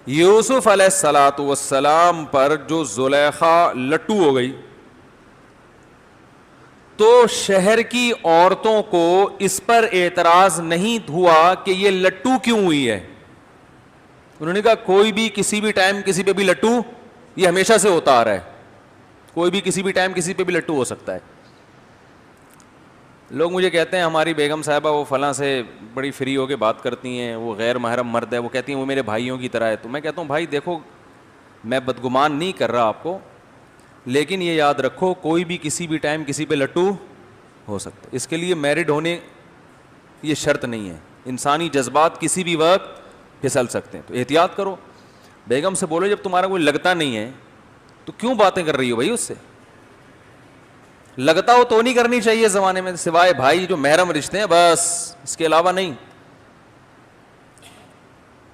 یوسف علیہ الصلوۃ والسلام پر جو زلیخا لٹو ہو گئی تو شہر کی عورتوں کو اس پر اعتراض نہیں ہوا کہ یہ لٹو کیوں ہوئی ہے. انہوں نے کہا کوئی بھی کسی بھی ٹائم کسی پہ بھی لٹو، یہ ہمیشہ سے ہوتا آ رہا ہے، کوئی بھی کسی بھی ٹائم کسی پہ بھی لٹو ہو سکتا ہے. لوگ مجھے کہتے ہیں ہماری بیگم صاحبہ وہ فلاں سے بڑی فری ہو کے بات کرتی ہیں، وہ غیر محرم مرد ہے، وہ کہتی ہیں وہ میرے بھائیوں کی طرح ہے. تو میں کہتا ہوں بھائی دیکھو میں بدگمان نہیں کر رہا آپ کو، لیکن یہ یاد رکھو کوئی بھی کسی بھی ٹائم کسی پہ لٹو ہو سکتا ہے. اس کے لیے میرڈ ہونے یہ شرط نہیں ہے، انسانی جذبات کسی بھی وقت پھسل سکتے ہیں. تو احتیاط کرو. بیگم سے بولو جب تمہارا کوئی لگتا نہیں ہے تو کیوں باتیں کر رہی ہو بھائی، اس سے لگتا ہو تو نہیں کرنی چاہیے زمانے میں، سوائے بھائی جو محرم رشتے ہیں بس، اس کے علاوہ نہیں.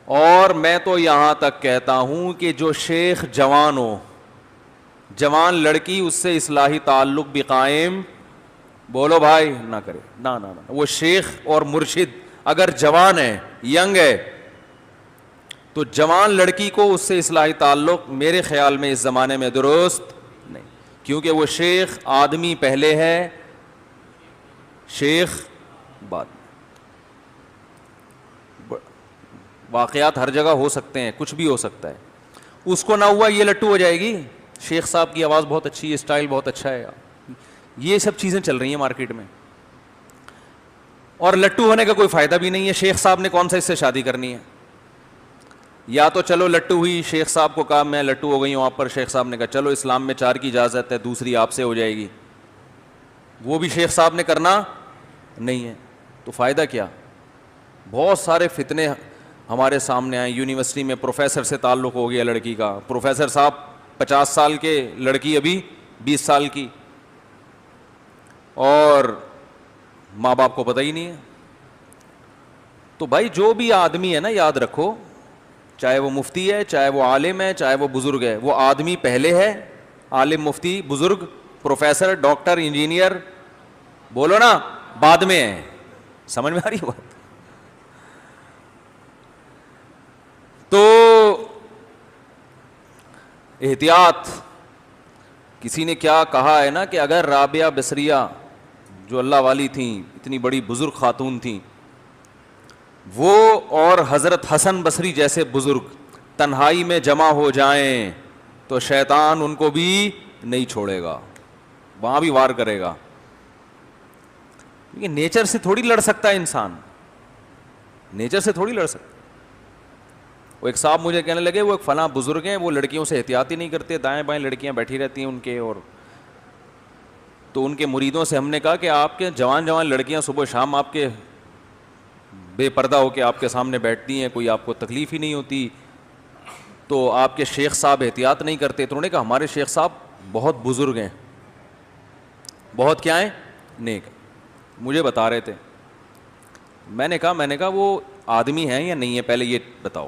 اور میں تو یہاں تک کہتا ہوں کہ جو شیخ جوان ہو، جوان لڑکی اس سے اصلاحی تعلق بھی قائم بولو بھائی نہ کرے، نہ وہ شیخ اور مرشد اگر جوان ہے، ینگ ہے، تو جوان لڑکی کو اس سے اصلاحی تعلق میرے خیال میں اس زمانے میں درست نہیں، کیونکہ وہ شیخ آدمی پہلے ہے، شیخ بعد میں. واقعات ہر جگہ ہو سکتے ہیں، کچھ بھی ہو سکتا ہے. اس کو نہ ہوا یہ لٹو ہو جائے گی، شیخ صاحب کی آواز بہت اچھی ہے، اسٹائل بہت اچھا ہے. یہ سب چیزیں چل رہی ہیں مارکیٹ میں، اور لٹو ہونے کا کوئی فائدہ بھی نہیں ہے. شیخ صاحب نے کون سا اس سے شادی کرنی ہے؟ یا تو چلو لٹو ہوئی، شیخ صاحب کو کہا میں لٹو ہو گئی ہوں آپ پر، شیخ صاحب نے کہا چلو اسلام میں 4 کی اجازت ہے، دوسری آپ سے ہو جائے گی. وہ بھی شیخ صاحب نے کرنا نہیں ہے، تو فائدہ کیا؟ بہت سارے فتنے ہمارے سامنے آئے. یونیورسٹی میں پروفیسر سے تعلق ہو گیا لڑکی کا، پروفیسر صاحب 50 سال کے، لڑکی ابھی 20 سال کی، اور ماں باپ کو پتہ ہی نہیں ہے. تو بھائی جو بھی آدمی ہے نا، یاد رکھو، چاہے وہ مفتی ہے، چاہے وہ عالم ہے، چاہے وہ بزرگ ہے، وہ آدمی پہلے ہے. عالم، مفتی، بزرگ، پروفیسر، ڈاکٹر، انجینئر بولو نا بعد میں ہے. سمجھ میں آ رہی ہے بات؟ تو احتیاط. کسی نے کیا کہا ہے نا کہ اگر رابعہ بصریہ جو اللہ والی تھیں، اتنی بڑی بزرگ خاتون تھیں، وہ اور حضرت حسن بصری جیسے بزرگ تنہائی میں جمع ہو جائیں تو شیطان ان کو بھی نہیں چھوڑے گا، وہاں بھی وار کرے گا. کیونکہ نیچر سے تھوڑی لڑ سکتا ہے انسان، نیچر سے تھوڑی لڑ سکتا. وہ ایک صاحب مجھے کہنے لگے وہ ایک فلاں بزرگ ہیں، وہ لڑکیوں سے احتیاط ہی نہیں کرتے، دائیں بائیں لڑکیاں بیٹھی رہتی ہیں ان کے. اور تو ان کے مریدوں سے ہم نے کہا کہ آپ کے جوان لڑکیاں صبح شام آپ کے بے پردہ ہو کے آپ کے سامنے بیٹھتی ہیں، کوئی آپ کو تکلیف ہی نہیں ہوتی، تو آپ کے شیخ صاحب احتیاط نہیں کرتے؟ تو انہوں نے کہا ہمارے شیخ صاحب بہت بزرگ ہیں، بہت کیا ہیں، نیک. مجھے بتا رہے تھے. میں نے کہا وہ آدمی ہیں یا نہیں ہے پہلے یہ بتاؤ.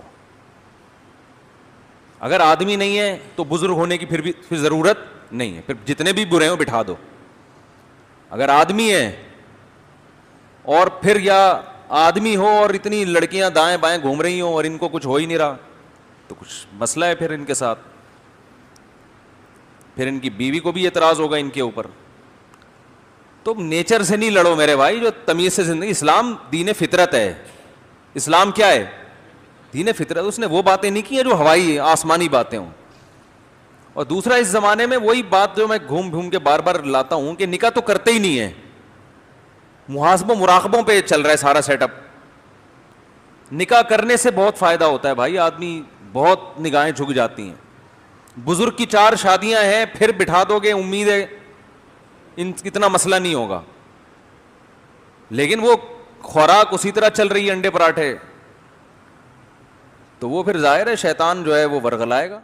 اگر آدمی نہیں ہے تو بزرگ ہونے کی پھر ضرورت نہیں ہے، پھر جتنے بھی برے ہوں بٹھا دو. اگر آدمی ہے اور پھر یا آدمی ہو اور اتنی لڑکیاں دائیں بائیں گھوم رہی ہوں اور ان کو کچھ ہو ہی نہیں رہا تو کچھ مسئلہ ہے پھر ان کے ساتھ. پھر ان کی بیوی کو بھی اعتراض ہوگا ان کے اوپر. تو نیچر سے نہیں لڑو میرے بھائی، جو تمیز سے زندگی. اسلام دین فطرت ہے. اسلام کیا ہے؟ دین فطرت. اس نے وہ باتیں نہیں کی ہیں جو ہوائی آسمانی باتیں ہوں. اور دوسرا اس زمانے میں وہی بات جو میں گھوم کے بار بار لاتا ہوں کہ نکاح تو کرتے ہی نہیں ہے، محاسبوں مراقبوں پہ چل رہا ہے سارا سیٹ اپ. نکاح کرنے سے بہت فائدہ ہوتا ہے بھائی، آدمی بہت نگاہیں جھک جاتی ہیں. بزرگ کی 4 شادیاں ہیں، پھر بٹھا دو گے، امید ہے اتنا مسئلہ نہیں ہوگا. لیکن وہ خوراک اسی طرح چل رہی ہے، انڈے پراٹھے، تو وہ پھر ظاہر ہے شیطان جو ہے وہ ورغلائے گا.